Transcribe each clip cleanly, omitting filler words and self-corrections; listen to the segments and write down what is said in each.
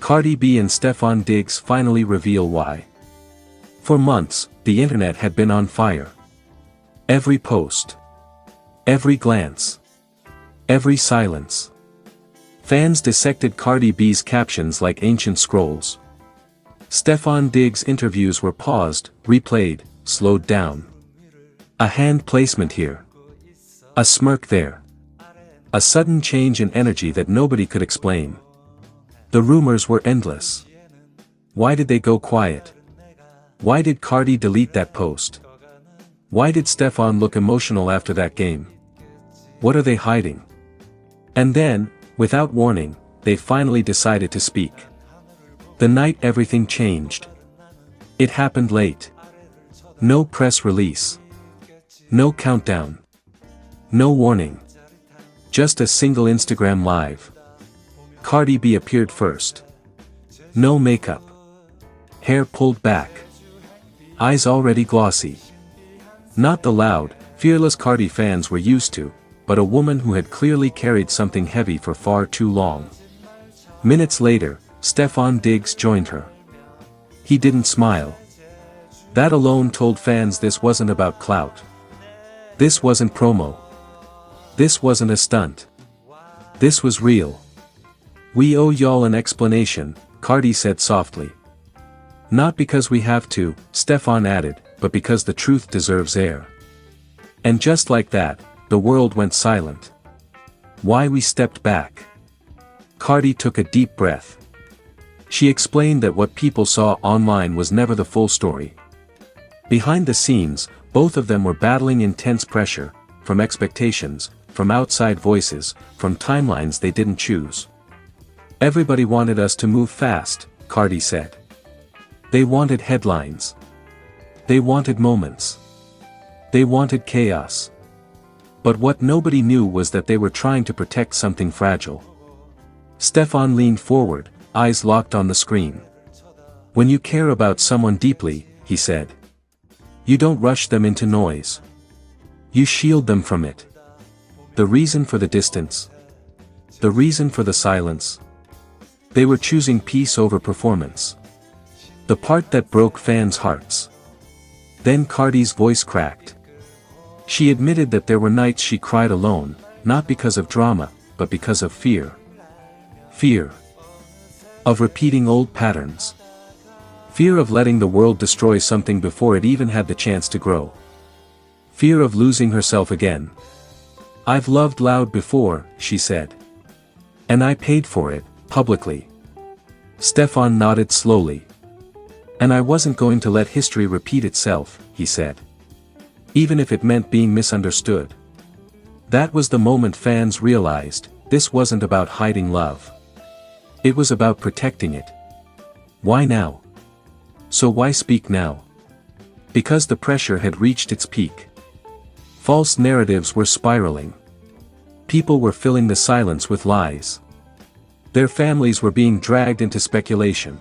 Cardi B and Stefon Diggs finally reveal why. For months, the internet had been on fire. Every post, every glance, every silence. Fans dissected Cardi B's captions like ancient scrolls. Stefon Diggs' interviews were paused, replayed, slowed down. A hand placement here. A smirk there. A sudden change in energy that nobody could explain. The rumors were endless. Why did they go quiet? Why did Cardi delete that post? Why did Stefon look emotional after that game? What are they hiding? And then, without warning, they finally decided to speak. The night everything changed. It happened late. No press release. No countdown. No warning. Just a single Instagram live. Cardi B appeared first. No makeup. Hair pulled back. Eyes already glossy. Not the loud, fearless Cardi fans were used to, but a woman who had clearly carried something heavy for far too long. Minutes later, Stefon Diggs joined her. He didn't smile. That alone told fans this wasn't about clout. This wasn't promo. This wasn't a stunt. This was real. "We owe y'all an explanation," Cardi said softly. "Not because we have to," Stefon added, "but because the truth deserves air." And just like that, the world went silent. Why we stepped back. Cardi took a deep breath. She explained that what people saw online was never the full story. Behind the scenes, both of them were battling intense pressure, from expectations, from outside voices, from timelines they didn't choose. "Everybody wanted us to move fast," Cardi said. "They wanted headlines. They wanted moments. They wanted chaos. But what nobody knew was that they were trying to protect something fragile." Stefon leaned forward, eyes locked on the screen. "When you care about someone deeply," he said, "you don't rush them into noise. You shield them from it. The reason for the distance. The reason for the silence. They were choosing peace over performance." The part that broke fans' hearts. Then Cardi's voice cracked. She admitted that there were nights she cried alone, not because of drama, but because of fear. Fear. Of repeating old patterns. Fear of letting the world destroy something before it even had the chance to grow. Fear of losing herself again. "I've loved loud before," she said. "And I paid for it, publicly." Stefon nodded slowly. "And I wasn't going to let history repeat itself," he said. "Even if it meant being misunderstood." That was the moment fans realized, this wasn't about hiding love. It was about protecting it. Why now? So why speak now? Because the pressure had reached its peak. False narratives were spiraling. People were filling the silence with lies. Their families were being dragged into speculation.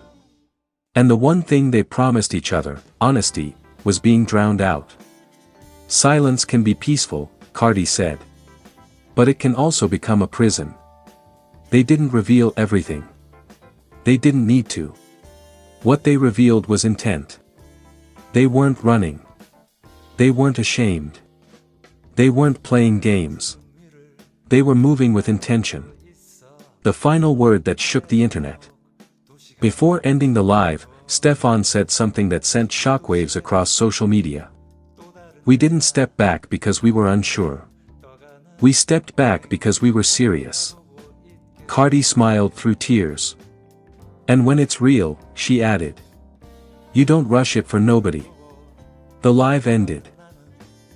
And the one thing they promised each other, honesty, was being drowned out. "Silence can be peaceful," Cardi said. "But it can also become a prison." They didn't reveal everything. They didn't need to. What they revealed was intent. They weren't running. They weren't ashamed. They weren't playing games. They were moving with intention. The final word that shook the internet. Before ending the live, Stefon said something that sent shockwaves across social media. "We didn't step back because we were unsure. We stepped back because we were serious." Cardi smiled through tears. "And when it's real," she added, "you don't rush it for nobody." The live ended.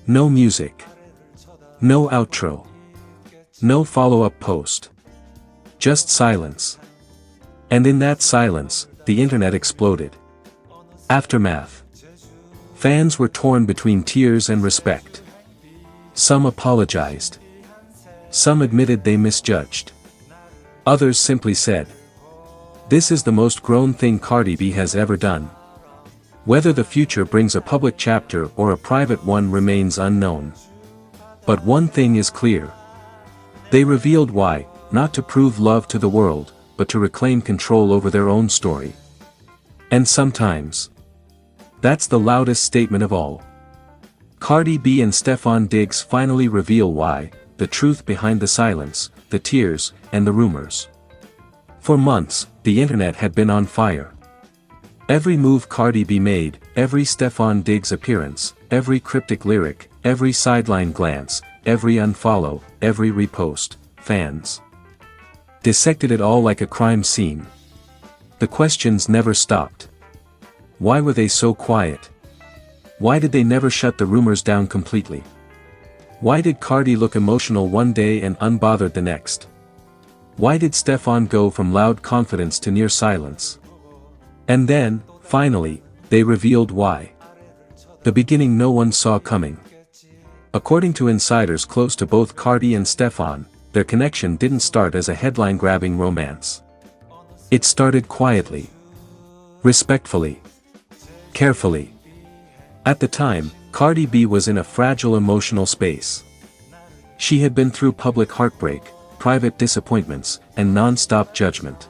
No music. No outro. No follow-up post. Just silence. And in that silence, the internet exploded. Aftermath. Fans were torn between tears and respect. Some apologized. Some admitted they misjudged. Others simply said, "This is the most grown thing Cardi B has ever done." Whether the future brings a public chapter or a private one remains unknown. But one thing is clear. They revealed why, not to prove love to the world, but to reclaim control over their own story. And sometimes, that's the loudest statement of all. Cardi B and Stefon Diggs finally reveal why, the truth behind the silence, the tears, and the rumors. For months, the internet had been on fire. Every move Cardi B made, every Stefon Diggs appearance, every cryptic lyric, every sideline glance, every unfollow, every repost, fans dissected it all like a crime scene. The questions never stopped. Why were they so quiet? Why did they never shut the rumors down completely? Why did Cardi look emotional one day and unbothered the next? Why did Stefon go from loud confidence to near silence? And then, finally, they revealed why. The beginning no one saw coming. According to insiders close to both Cardi and Stefon, their connection didn't start as a headline-grabbing romance. It started quietly. Respectfully. Carefully. At the time, Cardi B was in a fragile emotional space. She had been through public heartbreak, private disappointments, and non-stop judgment.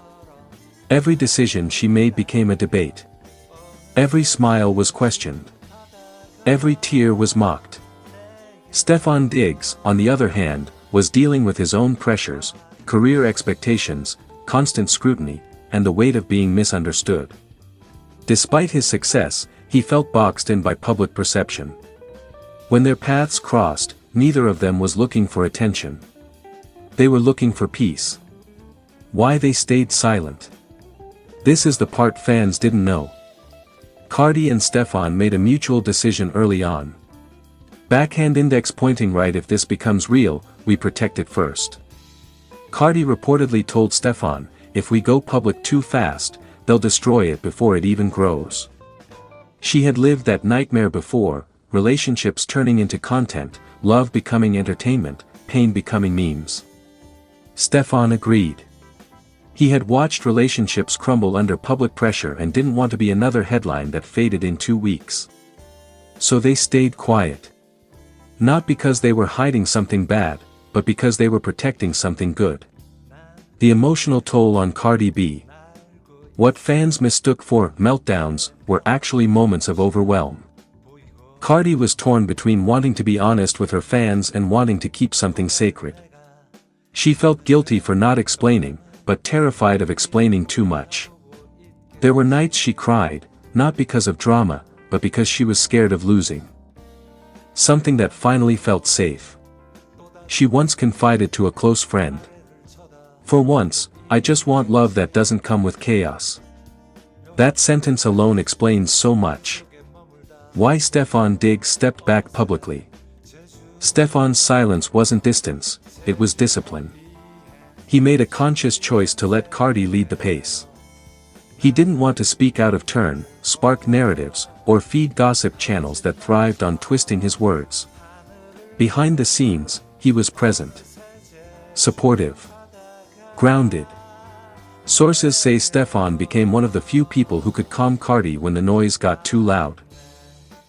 Every decision she made became a debate. Every smile was questioned. Every tear was mocked. Stefon Diggs, on the other hand, was dealing with his own pressures, career expectations, constant scrutiny, and the weight of being misunderstood. Despite his success, he felt boxed in by public perception. When their paths crossed, neither of them was looking for attention. They were looking for peace. Why they stayed silent? This is the part fans didn't know. Cardi and Stefon made a mutual decision early on. Backhand index pointing right, if this becomes real, we protect it first. Cardi reportedly told Stefon, if we go public too fast, they'll destroy it before it even grows. She had lived that nightmare before, relationships turning into content, love becoming entertainment, pain becoming memes. Stefon agreed. He had watched relationships crumble under public pressure and didn't want to be another headline that faded in 2 weeks. So they stayed quiet. Not because they were hiding something bad, but because they were protecting something good. The emotional toll on Cardi B. What fans mistook for meltdowns were actually moments of overwhelm. Cardi was torn between wanting to be honest with her fans and wanting to keep something sacred. She felt guilty for not explaining, but terrified of explaining too much. There were nights she cried, not because of drama, but because she was scared of losing something that finally felt safe. She once confided to a close friend, "For once, I just want love that doesn't come with chaos." That sentence alone explains so much. Why Stefon Diggs stepped back publicly. Stefon's silence wasn't distance, it was discipline. He made a conscious choice to let Cardi lead the pace. He didn't want to speak out of turn, spark narratives, or feed gossip channels that thrived on twisting his words. Behind the scenes, he was present. Supportive. Grounded. Sources say Stefon became one of the few people who could calm Cardi when the noise got too loud.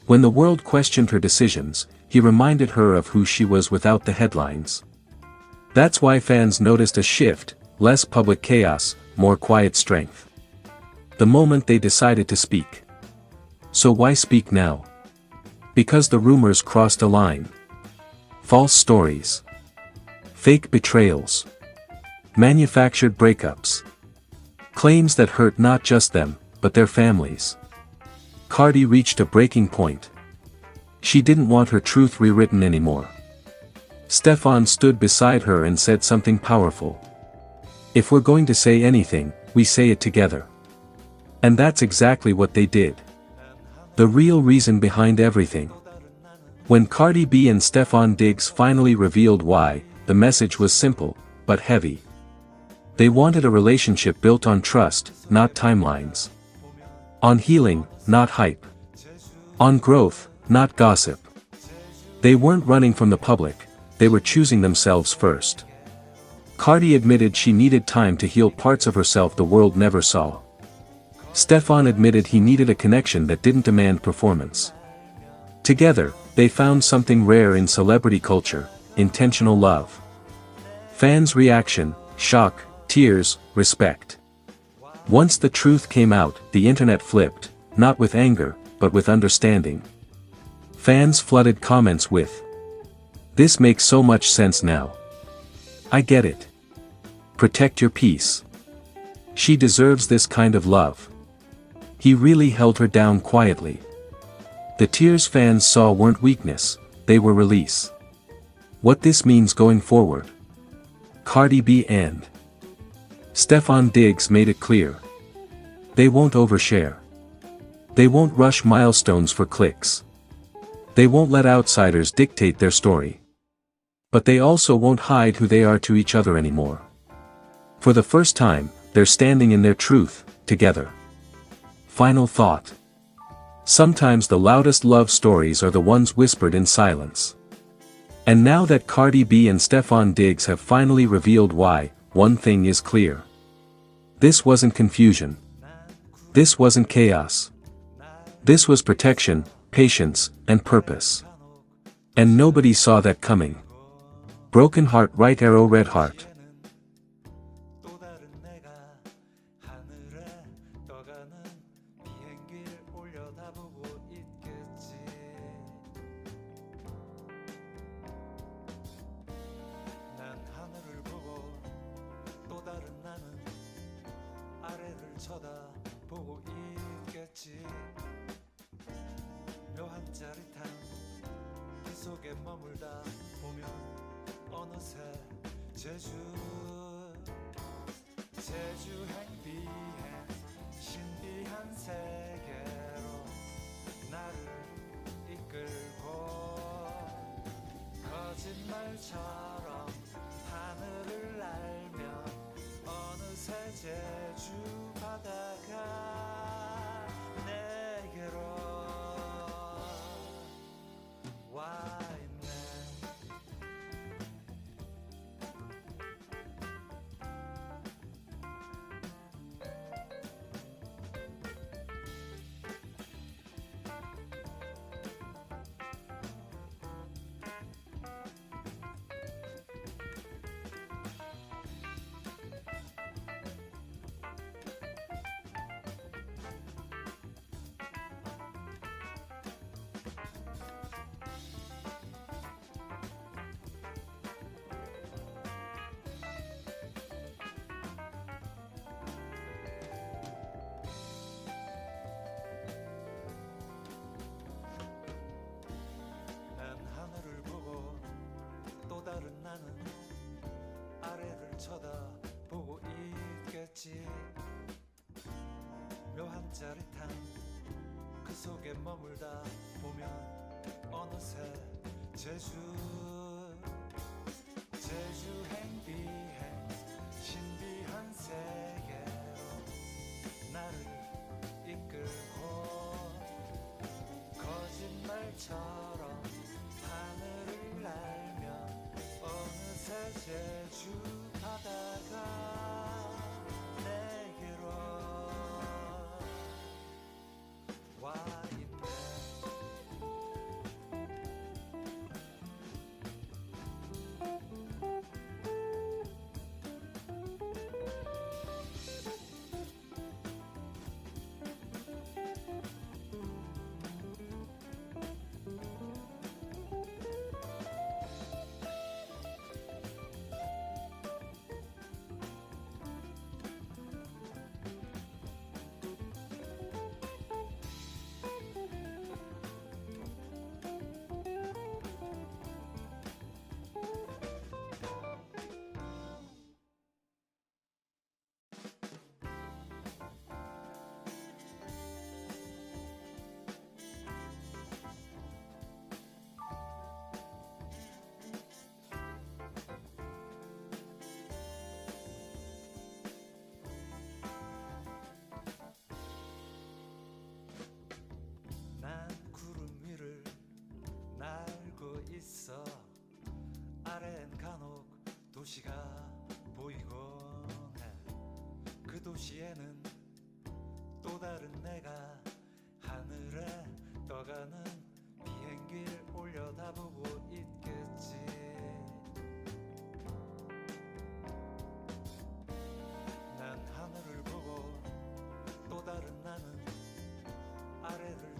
When the world questioned her decisions, he reminded her of who she was without the headlines. That's why fans noticed a shift, less public chaos, more quiet strength. The moment they decided to speak. So why speak now? Because the rumors crossed a line. False stories. Fake betrayals. Manufactured breakups. Claims that hurt not just them, but their families. Cardi reached a breaking point. She didn't want her truth rewritten anymore. Stefon stood beside her and said something powerful. If we're going to say anything, we say it together. And that's exactly what they did. The real reason behind everything. When Cardi B and Stefon Diggs finally revealed why, the message was simple, but heavy. They wanted a relationship built on trust, not timelines. On healing, not hype. On growth, not gossip. They weren't running from the public, they were choosing themselves first. Cardi admitted she needed time to heal parts of herself the world never saw. Stefon admitted he needed a connection that didn't demand performance. Together, they found something rare in celebrity culture: intentional love. Fans' reaction: shock, Tears, respect. Once the truth came out, the internet flipped, not with anger, but with understanding. Fans flooded comments with, "This makes so much sense now. I get it. Protect your peace. She deserves this kind of love. He really held her down quietly." The tears fans saw weren't weakness, they were release. What this means going forward. Cardi B and Stefon Diggs made it clear. They won't overshare. They won't rush milestones for clicks. They won't let outsiders dictate their story. But they also won't hide who they are to each other anymore. For the first time, they're standing in their truth, together. Final thought. Sometimes the loudest love stories are the ones whispered in silence. And now that Cardi B and Stefon Diggs have finally revealed why, one thing is clear. This wasn't confusion. This wasn't chaos. This was protection, patience, and purpose. And nobody saw that coming. Broken heart, right arrow, red heart. 쳐다보고 있겠지. 묘한 짜릿함 그 속에 머물다 보면 어느새 제주 행비행 신비한 세계로 나를 이끌고 거짓말처럼 하늘을 날며 어느새 제주 바다가 내게로 와 있네. 다른 나는 아래를 쳐다보고 있겠지. 묘한 짜릿함 그 속에 머물다 보면 어느새 제주 행비행 신비한 세계로 나를 이끌고 거짓말처럼 하늘을 날며 어느새 제주 바다가 내게로 와 있네. 있어. 아래엔 간혹 도시가 보이곤 해. 그 도시에는 또 다른 내가 하늘에 떠가는 비행기를 올려다보고 있겠지.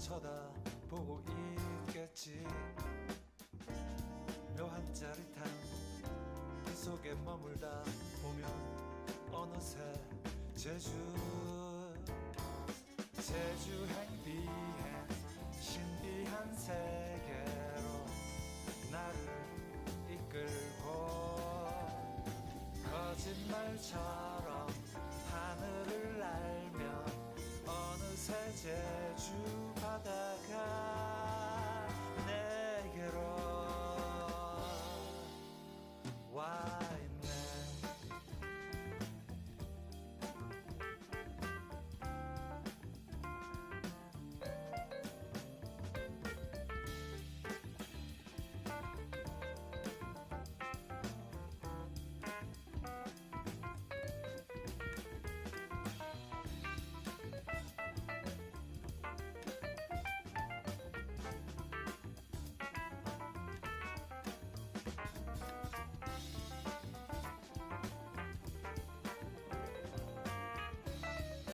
쳐다보고 있겠지. 묘한 짜릿함 그 속에 머물다 보면 어느새 제주행 비행 신비한 세계로 나를 이끌고 거짓말처럼